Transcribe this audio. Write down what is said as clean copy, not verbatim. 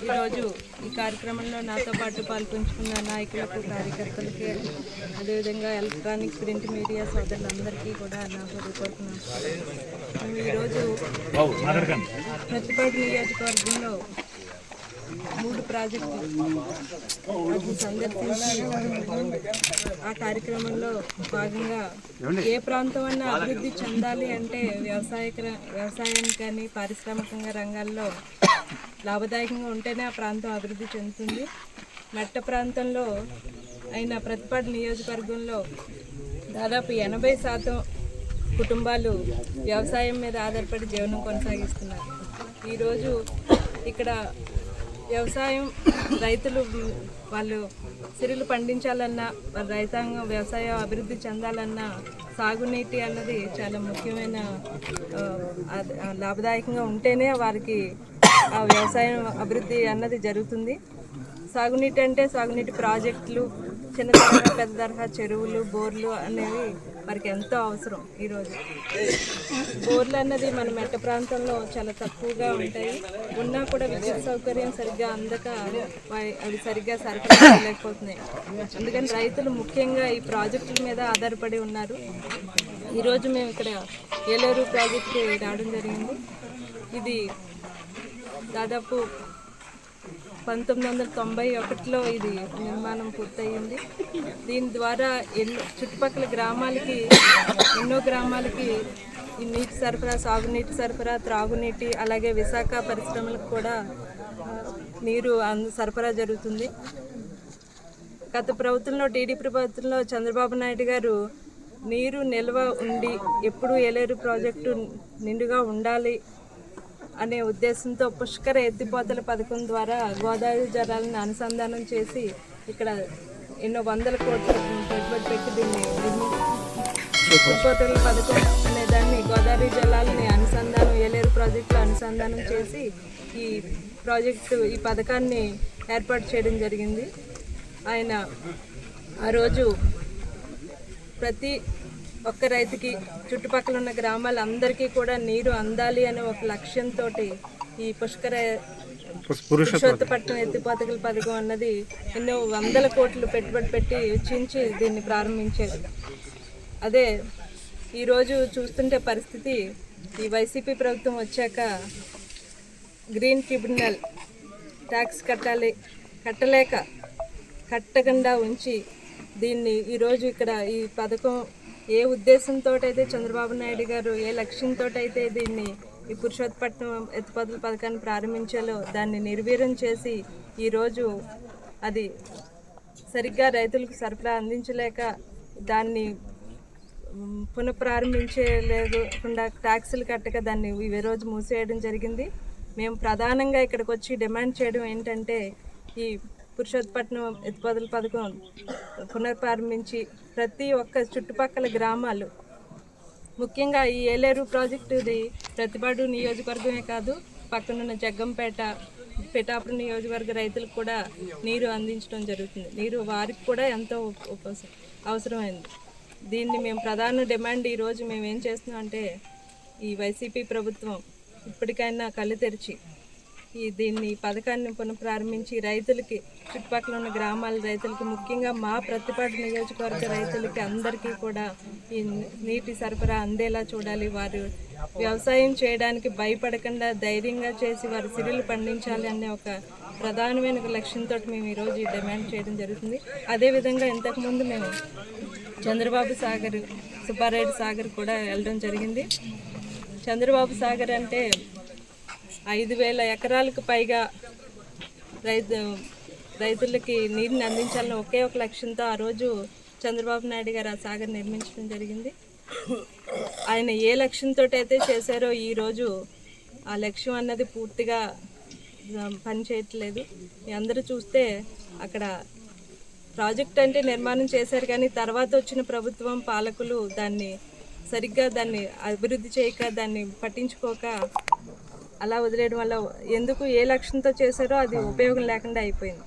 ఈరోజు ఈ కార్యక్రమంలో నాతో పాటు పాల్గొంచుకున్న నాయకులకు, కార్యకర్తలకి, అదేవిధంగా ఎలక్ట్రానిక్ ప్రింట్ మీడియా సోదరులందరికీ కూడా నా హృదయపూర్వక నమస్కారం. మేము ఈరోజు ప్రతిపాడు నియోజకవర్గంలో 3 ప్రాజెక్టులు సందర్శించి ఆ కార్యక్రమంలో భాగంగా ఏ ప్రాంతం అన్నా అభివృద్ధి చెందాలి అంటే వ్యవసాయం కానీ పారిశ్రామికంగా రంగాల్లో లాభదాయకంగా ఉంటేనే ఆ ప్రాంతం అభివృద్ధి చెందుతుంది. మెట్ట ప్రాంతంలో అయిన ప్రతిపాడు నియోజకవర్గంలో దాదాపు 80% కుటుంబాలు వ్యవసాయం మీద ఆధారపడి జీవనం కొనసాగిస్తున్నారు. ఈరోజు ఇక్కడ వ్యవసాయం రైతులు వాళ్ళు సిరులు పండించాలన్నా, రైతాంగం వ్యవసాయం అభివృద్ధి చెందాలన్నా సాగునీటి అన్నది చాలా ముఖ్యమైన లాభదాయకంగా ఉంటేనే వారికి ఆ వ్యవసాయం అభివృద్ధి అన్నది జరుగుతుంది. సాగునీటి అంటే సాగునీటి ప్రాజెక్టులు, చిన్న తరహా పెద్ద తరహా చెరువులు, బోర్లు అనేవి వారికి ఎంతో అవసరం. ఈరోజు బోర్లు అన్నది మన మెట్ట ప్రాంతంలో చాలా తక్కువగా ఉంటాయి. ఉన్నా కూడా విద్యుత్ సౌకర్యం సరిగ్గా అందక అవి సరిగ్గా సరఫరా చేయలేకపోతున్నాయి. అందుకని రైతులు ముఖ్యంగా ఈ ప్రాజెక్టుల మీద ఆధారపడి ఉన్నారు. ఈరోజు మేము ఇక్కడ ఏలేరు ప్రాజెక్టుకి రావడం జరిగింది. ఇది దాదాపు 1991లో ఇది నిర్మాణం పూర్తయింది. దీని ద్వారా చుట్టుపక్కల గ్రామాలకి, ఎన్నో గ్రామాలకి ఈ నీటి సరఫరా, సాగునీటి సరఫరా, త్రాగునీటి, అలాగే విశాఖ పరిశ్రమలకు కూడా నీరు సరఫరా జరుగుతుంది. గత ప్రభుత్వంలో, టీడీపీ ప్రభుత్వంలో చంద్రబాబు నాయుడు గారు నీరు నిల్వ ఉండి ఎప్పుడూ ఏలేరు ప్రాజెక్టు నిండుగా ఉండాలి అనే ఉద్దేశంతో పుష్కర ఎత్తిపోతల పథకం ద్వారా గోదావరి జలాలను అనుసంధానం చేసి ఇక్కడ ఎన్నో వందల కోట్ల పెట్టుబడి పెట్టి దీన్ని ఎత్తిపోతల పథకం అనే దాన్ని గోదావరి జలాలని అనుసంధానం, ఏలేరు ప్రాజెక్టులో అనుసంధానం చేసి ఈ పథకాన్ని ఏర్పాటు చేయడం జరిగింది. ఆయన ఆ రోజు ప్రతి ఒక్క రైతుకి, చుట్టుపక్కల ఉన్న గ్రామాలందరికీ కూడా నీరు అందాలి అనే ఒక లక్ష్యంతో ఈ పురుషోత్తపట్నం ఎత్తిపోతల పథకం అన్నది ఎన్నో వందల కోట్లు పెట్టుబడి పెట్టి వెచ్చించి దీన్ని ప్రారంభించారు. అదే ఈరోజు చూస్తుంటే పరిస్థితి, ఈ వైసీపీ ప్రభుత్వం వచ్చాక గ్రీన్ ట్రిబ్యునల్ ట్యాక్స్ కట్టకుండా ఉంచి దీన్ని ఈరోజు ఇక్కడ ఈ పథకం ఏ ఉద్దేశంతో అయితే చంద్రబాబు నాయుడు గారు ఏ లక్ష్యంతో అయితే దీన్ని ఈ పురుషోత్తపట్నం ఎత్తిపోతల పథకాన్ని ప్రారంభించాలో దాన్ని నిర్వీర్యం చేసి ఈరోజు అది సరిగ్గా రైతులకు సరఫరా అందించలేక దాన్ని పునఃప్రారంభించలేకుండా ట్యాక్సులు కట్టక దాన్ని ఈ రోజు మూసేయడం జరిగింది. మేము ప్రధానంగా ఇక్కడికి వచ్చి డిమాండ్ చేయడం ఏంటంటే ఈ పురుషోత్తపట్నం ఎత్తిపోతల పథకం పునఃప్రారంభించి ప్రతి ఒక్క చుట్టుపక్కల గ్రామాలు, ముఖ్యంగా ఈ ఏలేరు ప్రాజెక్టుది ప్రతిపాడు నియోజకవర్గమే కాదు, పక్కనున్న జగ్గంపేట, పిఠాపురం నియోజకవర్గ రైతులకు కూడా నీరు అందించడం జరుగుతుంది. నీరు వారికి కూడా ఎంతో అవసరమైంది. దీన్ని మేము ప్రధాన డిమాండ్ ఈరోజు మేము ఏం చేస్తున్నాం అంటే, ఈ వైసీపీ ప్రభుత్వం ఇప్పటికైనా కళ్ళు తెరిచి దీన్ని పథకాన్ని పునఃప్రారంభించి రైతులకి, చుట్టుపక్కల ఉన్న గ్రామాల రైతులకి, ముఖ్యంగా మా ప్రతిపాడు నియోజకవర్గ రైతులకి అందరికీ కూడా ఈ నీటి సరఫరా అందేలా చూడాలి. వారు వ్యవసాయం చేయడానికి భయపడకుండా ధైర్యంగా చేసి వారి సిరులు పండించాలి అనే ఒక ప్రధానమైన లక్ష్యంతో మేము ఈరోజు ఈ డిమాండ్ చేయడం జరుగుతుంది. అదేవిధంగా ఇంతకుముందు మేము చంద్రబాబు సాగర్, సుబ్బారెడ్డి సాగర్ కూడా వెళ్ళడం జరిగింది. చంద్రబాబు సాగర్ అంటే 5,000 ఎకరాలకు పైగా రైతులకి నీటిని అందించాలని ఒకే ఒక లక్ష్యంతో ఆ రోజు చంద్రబాబు నాయుడు గారు ఆ సాగర్ నిర్మించడం జరిగింది. ఆయన ఏ లక్ష్యంతో అయితే చేశారో ఈరోజు ఆ లక్ష్యం అన్నది పూర్తిగా పనిచేయట్లేదు. అందరూ చూస్తే అక్కడ ప్రాజెక్ట్ అంటే నిర్మాణం చేశారు, కానీ తర్వాత వచ్చిన ప్రభుత్వం, పాలకులు సరిగ్గా దాన్ని అభివృద్ధి చేయక, దాన్ని పట్టించుకోక అలా వదిలేయడం వల్ల ఎందుకు ఏ లక్ష్యంతో చేశారో అది ఉపయోగం లేకుండా అయిపోయింది.